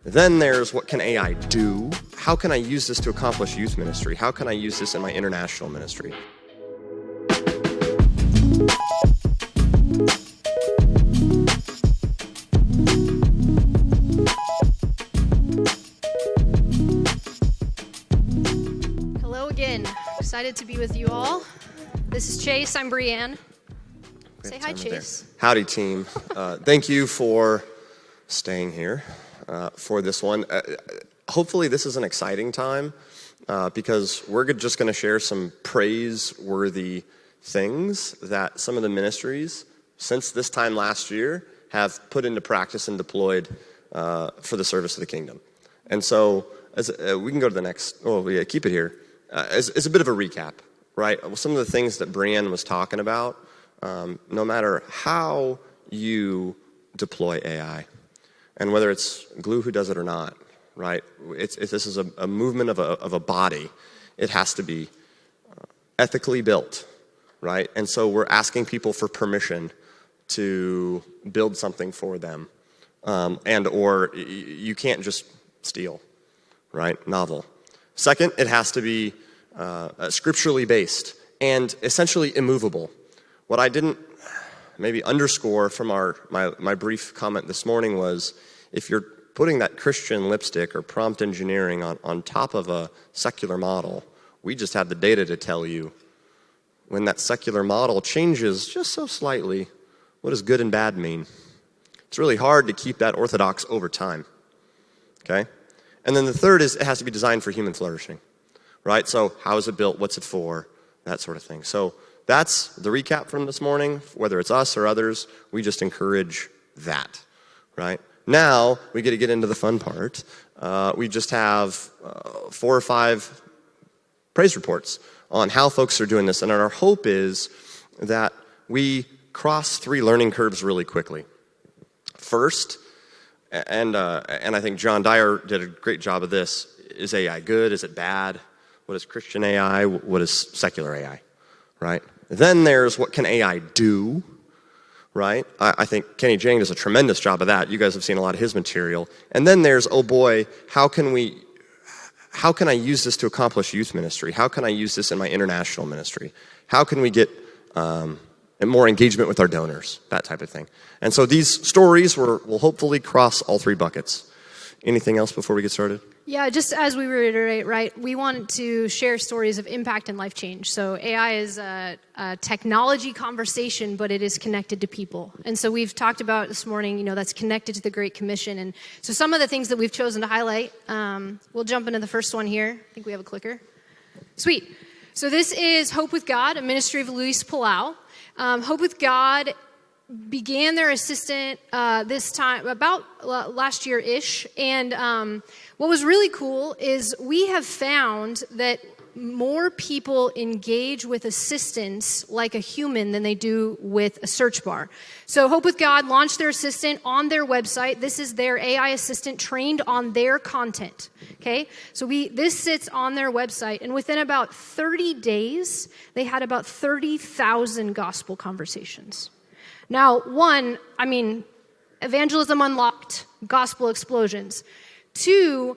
Then there's what can AI do? How can I use this to accomplish youth ministry? How can I use this in my international ministry? Hello again. Excited to be with you all. This is Chase. I'm Brianne. Say hi, Chase. Howdy, team. Thank you for staying here for this one. Hopefully this is an exciting time because we're just going to share some praiseworthy things that some of the ministries since this time last year have put into practice and deployed for the service of the kingdom. And so as we can go to the next, keep it here. As a bit of a recap, right? Some of the things that Brienne was talking about, no matter how you deploy AI, and whether it's Gloo who does it or not, right? This is a movement of a body. It has to be ethically built, right? And so we're asking people for permission to build something for them, or you can't just steal, right? Novel. Second, it has to be scripturally based and essentially immovable. What I didn't maybe underscore from my brief comment this morning was if you're putting that Christian lipstick or prompt engineering on top of a secular model, we just have the data to tell you when that secular model changes just so slightly, what does good and bad mean? It's really hard to keep that orthodox over time, okay? And then the third is it has to be designed for human flourishing, right? So how is it built? What's it for? That sort of thing. So that's the recap from this morning. Whether it's us or others, we just encourage that, right? Now, we get to get into the fun part. We just have 4 or 5 praise reports on how folks are doing this. And our hope is that we cross 3 learning curves really quickly. First, and I think John Dyer did a great job of this, is AI good? Is it bad? What is Christian AI? What is secular AI, right? Then there's what can AI do, right? I think Kenny Jang does a tremendous job of that. You guys have seen a lot of his material. And then there's, oh boy, how can I use this to accomplish youth ministry? How can I use this in my international ministry? How can we get more engagement with our donors? That type of thing. And so these stories will hopefully cross all 3 buckets. Anything else before we get started? Yeah, just as we reiterate, right, we want to share stories of impact and life change. So AI is a technology conversation, but it is connected to people. And so we've talked about this morning, that's connected to the Great Commission. And so some of the things that we've chosen to highlight, we'll jump into the first one here. I think we have a clicker. Sweet. So this is Hope with God, a ministry of Luis Palau. Hope with God began their assistant this time, about last year-ish. And what was really cool is we have found that more people engage with assistants like a human than they do with a search bar. So Hope with God launched their assistant on their website. This is their AI assistant trained on their content, okay? So this sits on their website, and within about 30 days, they had about 30,000 gospel conversations. Now, evangelism unlocked, gospel explosions. 2,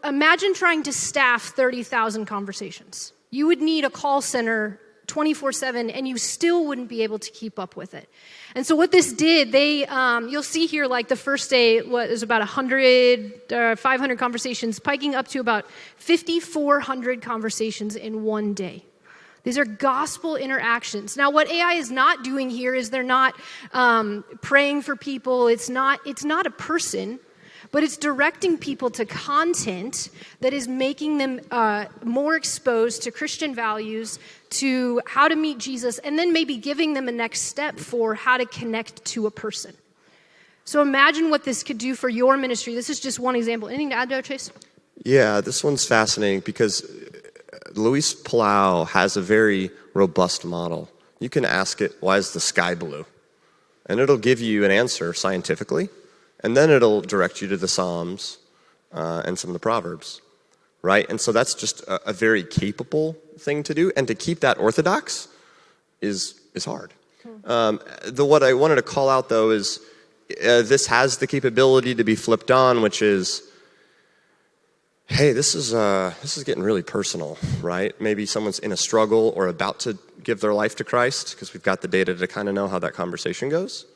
imagine trying to staff 30,000 conversations. You would need a call center 24/7, and you still wouldn't be able to keep up with it. And so what this did, you'll see here, like the first day was about 100, 500 conversations, piking up to about 5,400 conversations in one day. These are gospel interactions. Now, what AI is not doing here is they're not praying for people. It's not a person, but it's directing people to content that is making them more exposed to Christian values, to how to meet Jesus, and then maybe giving them a next step for how to connect to a person. So imagine what this could do for your ministry. This is just one example. Anything to add there, Chase? Yeah, this one's fascinating because Luis Palau has a very robust model. You can ask it, why is the sky blue? And it'll give you an answer scientifically, and then it'll direct you to the Psalms and some of the Proverbs, right? And so that's just a very capable thing to do, and to keep that orthodox is hard. What I wanted to call out, though, is this has the capability to be flipped on, which is, hey, this is getting really personal, right? Maybe someone's in a struggle or about to give their life to Christ, because we've got the data to kind of know how that conversation goes.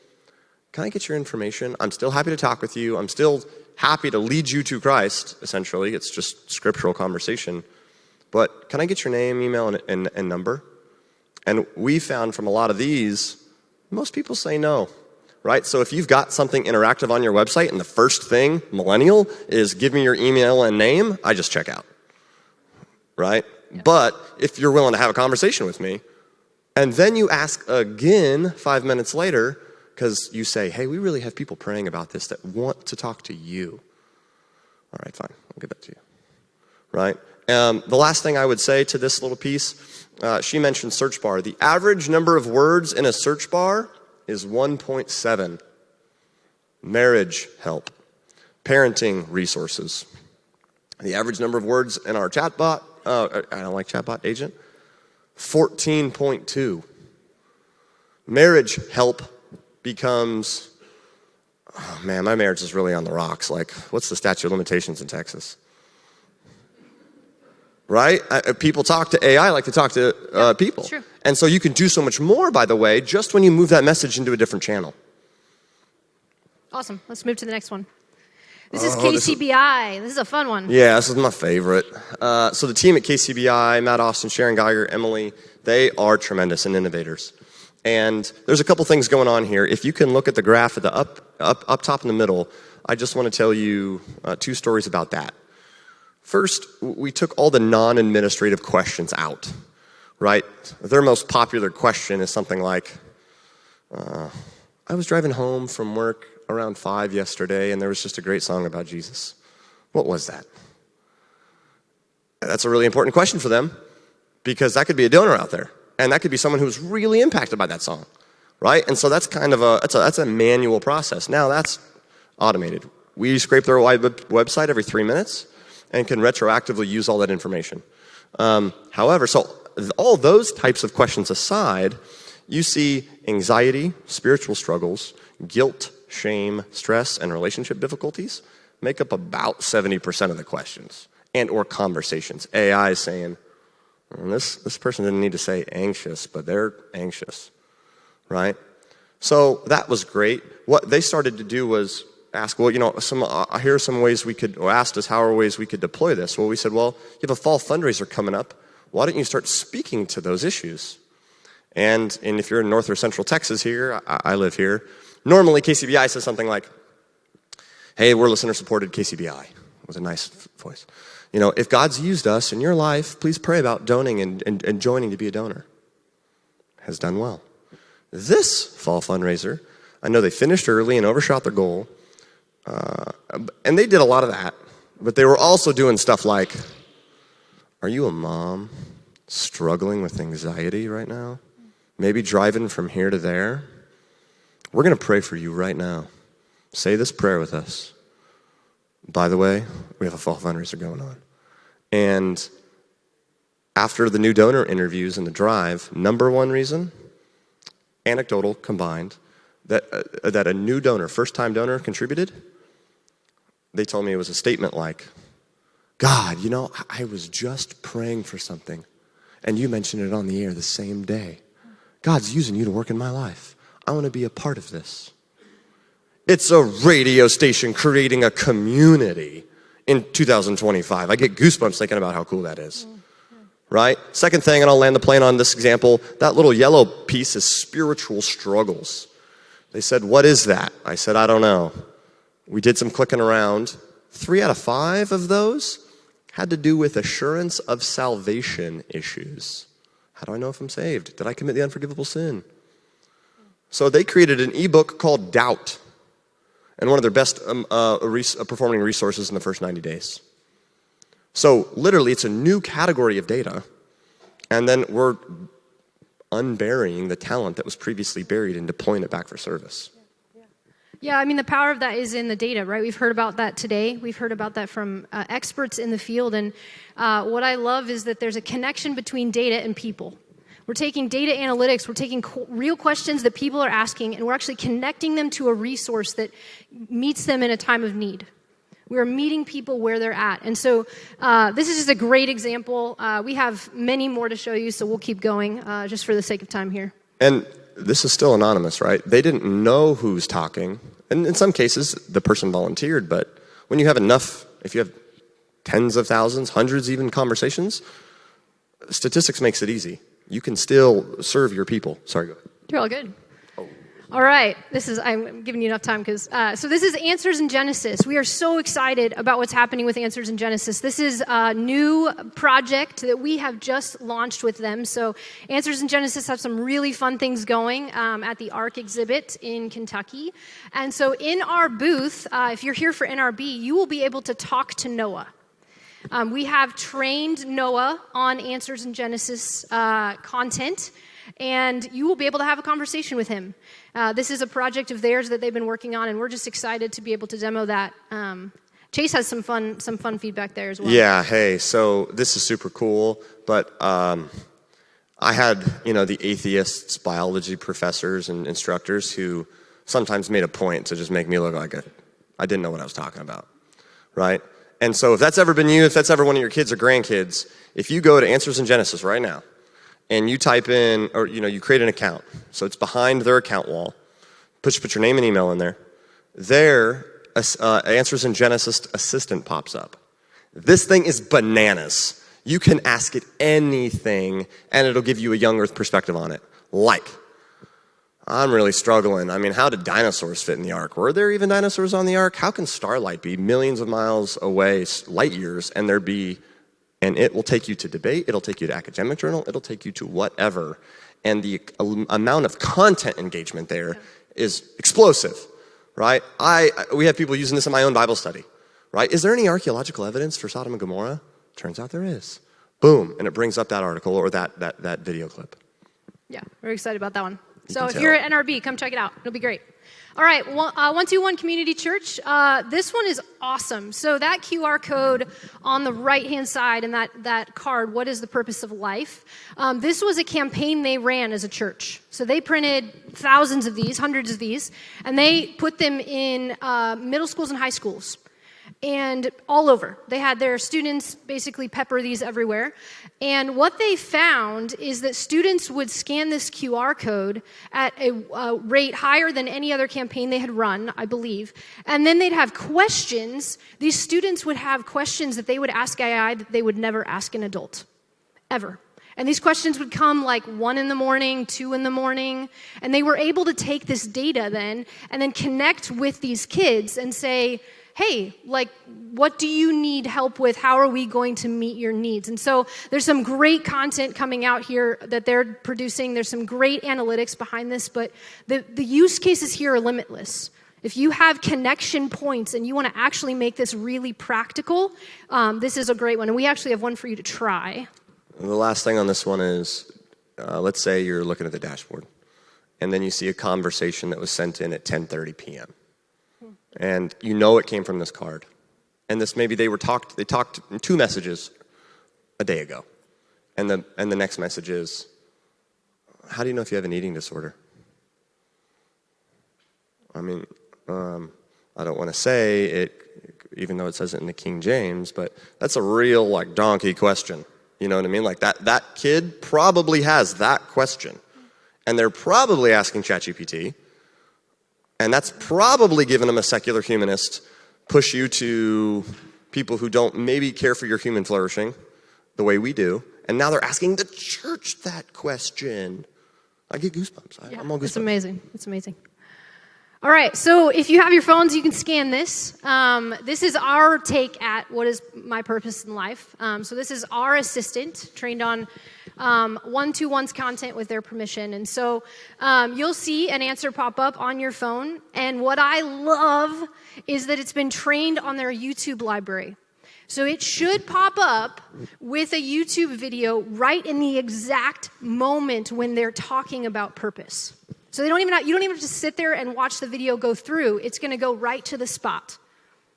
Can I get your information? I'm still happy to talk with you. I'm still happy to lead you to Christ, essentially. It's just scriptural conversation. But can I get your name, email, and number? And we found from a lot of these, most people say no, right? So if you've got something interactive on your website and the first thing, millennial, is give me your email and name, I just check out, right? Yeah. But if you're willing to have a conversation with me, and then you ask again 5 minutes later, because you say, hey, we really have people praying about this that want to talk to you. All right, fine, I'll give that to you, right? The last thing I would say to this little piece, she mentioned search bar. The average number of words in a search bar is 1.7. Marriage help, parenting resources. The average number of words in our chatbot, I don't like chatbot agent, 14.2. Marriage help becomes, oh man, my marriage is really on the rocks. Like, what's the statute of limitations in Texas? Right? People talk to AI like they talk to people. True. And so you can do so much more, by the way, just when you move that message into a different channel. Awesome. Let's move to the next one. This is KCBI. This is a fun one. Yeah, this is my favorite. So the team at KCBI, Matt Austin, Sharon Geiger, Emily, they are tremendous and innovators. And there's a couple things going on here. If you can look at the graph at the up top in the middle, I just want to tell you 2 stories about that. First, we took all the non-administrative questions out, right? Their most popular question is something like, I was driving home from work around 5 yesterday, and there was just a great song about Jesus. What was that? That's a really important question for them, because that could be a donor out there, and that could be someone who's really impacted by that song, right? And so that's kind of that's a manual process. Now that's automated. We scrape their website every 3 minutes and can retroactively use all that information. However, so all those types of questions aside, you see anxiety, spiritual struggles, guilt, shame, stress, and relationship difficulties make up about 70% of the questions and or conversations. AI is saying, this person didn't need to say anxious, but they're anxious, right? So that was great. What they started to do was ask, well, here are some ways we could, or asked us how are ways we could deploy this. Well, we said, well, you have a fall fundraiser coming up. Why don't you start speaking to those issues? And if you're in North or Central Texas here, I live here, normally KCBI says something like, hey, we're listener-supported KCBI. It was a nice voice. If God's used us in your life, please pray about donating and joining to be a donor. Has done well. This fall fundraiser, I know they finished early and overshot their goal, and they did a lot of that, but they were also doing stuff like, are you a mom struggling with anxiety right now? Maybe driving from here to there? We're going to pray for you right now. Say this prayer with us. By the way, we have a fall fundraiser going on. And after the new donor interviews and the drive, number one reason, anecdotal combined, that a new donor, first-time donor contributed, they told me it was a statement like, God, I was just praying for something, and you mentioned it on the air the same day. God's using you to work in my life. I want to be a part of this. It's a radio station creating a community in 2025. I get goosebumps thinking about how cool that is. Right? Second thing, and I'll land the plane on this example, that little yellow piece is spiritual struggles. They said, what is that? I said, I don't know. We did some clicking around. 3 out of 5 of those had to do with assurance of salvation issues. How do I know if I'm saved? Did I commit the unforgivable sin? So they created an ebook called Doubt, and one of their best performing resources in the first 90 days. So literally, it's a new category of data, and then we're unburying the talent that was previously buried and deploying it back for service. Yeah, the power of that is in the data, right? We've heard about that today. We've heard about that from experts in the field, and what I love is that there's a connection between data and people. We're taking data analytics, we're taking real questions that people are asking, and we're actually connecting them to a resource that meets them in a time of need. We're meeting people where they're at. And so this is just a great example. We have many more to show you, so we'll keep going just for the sake of time here. And this is still anonymous, right? They didn't know who's talking. And in some cases, the person volunteered. But when you have enough, if you have tens of thousands, hundreds even conversations, statistics makes it easy. You can still serve your people. Sorry, go ahead. You're all good. All right, I'm giving you enough time because, so this is Answers in Genesis. We are so excited about what's happening with Answers in Genesis. This is a new project that we have just launched with them. So Answers in Genesis have some really fun things going at the ARC exhibit in Kentucky. And so in our booth, if you're here for NRB, you will be able to talk to Noah. We have trained Noah on Answers in Genesis content, and you will be able to have a conversation with him. This is a project of theirs that they've been working on, and we're just excited to be able to demo that. Chase has some fun feedback there as well. Yeah, hey, so this is super cool, but I had, the atheists, biology professors and instructors who sometimes made a point to just make me look like I didn't know what I was talking about, right? And so if that's ever been you, if that's ever one of your kids or grandkids, if you go to Answers in Genesis right now, and you type in, or you create an account, so it's behind their account wall, put your name and email in there, their Answers in Genesis assistant pops up. This thing is bananas. You can ask it anything, and it'll give you a young earth perspective on it. Like, I'm really struggling. I mean, how did dinosaurs fit in the ark? Were there even dinosaurs on the ark? How can starlight be millions of miles away, light years, and and it will take you to debate, it'll take you to academic journal, it'll take you to whatever. And the amount of content engagement there is explosive, right? We have people using this in my own Bible study, right? Is there any archaeological evidence for Sodom and Gomorrah? Turns out there is. Boom, and it brings up that article or that video clip. Yeah, we're excited about that one. So if you're at NRB, come check it out. It'll be great. All right, 121 Community Church. This one is awesome. So that QR code on the right-hand side and that card, what is the purpose of life? This was a campaign they ran as a church. So they printed thousands of these, hundreds of these, and they put them in middle schools and high schools. And all over. They had their students basically pepper these everywhere. And what they found is that students would scan this QR code at a rate higher than any other campaign they had run, I believe. And then they'd have questions. These students would have questions that they would ask AI that they would never ask an adult, ever. And these questions would come like 1 a.m, 2 a.m, and they were able to take this data then and then connect with these kids and say, hey, what do you need help with? How are we going to meet your needs? And so there's some great content coming out here that they're producing. There's some great analytics behind this, but the use cases here are limitless. If you have connection points and you want to actually make this really practical, this is a great one. And we actually have one for you to try. The last thing on this one is, let's say you're looking at the dashboard, and then you see a conversation that was sent in at 10:30 p.m. And it came from this card. And this maybe they talked in 2 messages a day ago. And the next message is, how do you know if you have an eating disorder? I mean, I don't want to say it, even though it says it in the King James, but that's a real donkey question. You know what I mean? That kid probably has that question. And they're probably asking ChatGPT. And that's probably given them a secular humanist push you to people who don't maybe care for your human flourishing the way we do. And now they're asking the church that question. I get goosebumps. I'm all goosebumps. It's amazing. It's amazing. All right, so if you have your phones, you can scan this. This is our take at what is my purpose in life. So this is our assistant trained on one-to-one's content with their permission. And so you'll see an answer pop up on your phone. And what I love is that it's been trained on their YouTube library. So it should pop up with a YouTube video right in the exact moment when they're talking about purpose. So you don't even have to sit there and watch the video go through. It's going to go right to the spot.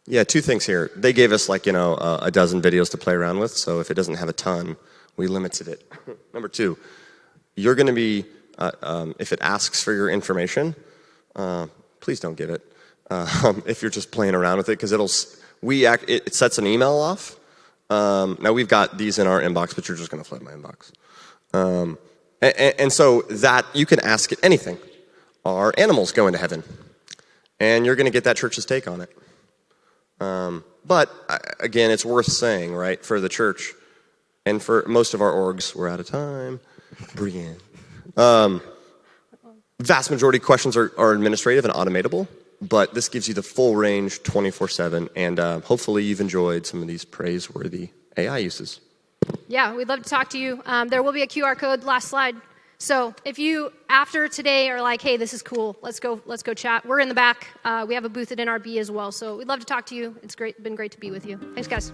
Yeah, 2 things here. They gave us a dozen videos to play around with. So if it doesn't have a ton, we limited it. Number 2, you're going to be, if it asks for your information, please don't give it. If you're just playing around with it, because it sets an email off. Now we've got these in our inbox, but you're just going to flood my inbox. And so that you can ask it anything. Are animals going to heaven? And you're going to get that church's take on it. But again, it's worth saying, right, for the church and for most of our orgs, we're out of time. Brienne. Vast majority of questions are administrative and automatable, but this gives you the full range 24/7, and hopefully you've enjoyed some of these praiseworthy AI uses. Yeah, we'd love to talk to you. There will be a QR code, last slide. So if you, after today, are like, hey, this is cool, let's go chat. We're in the back. We have a booth at NRB as well, so we'd love to talk to you. It's been great to be with you. Thanks, guys.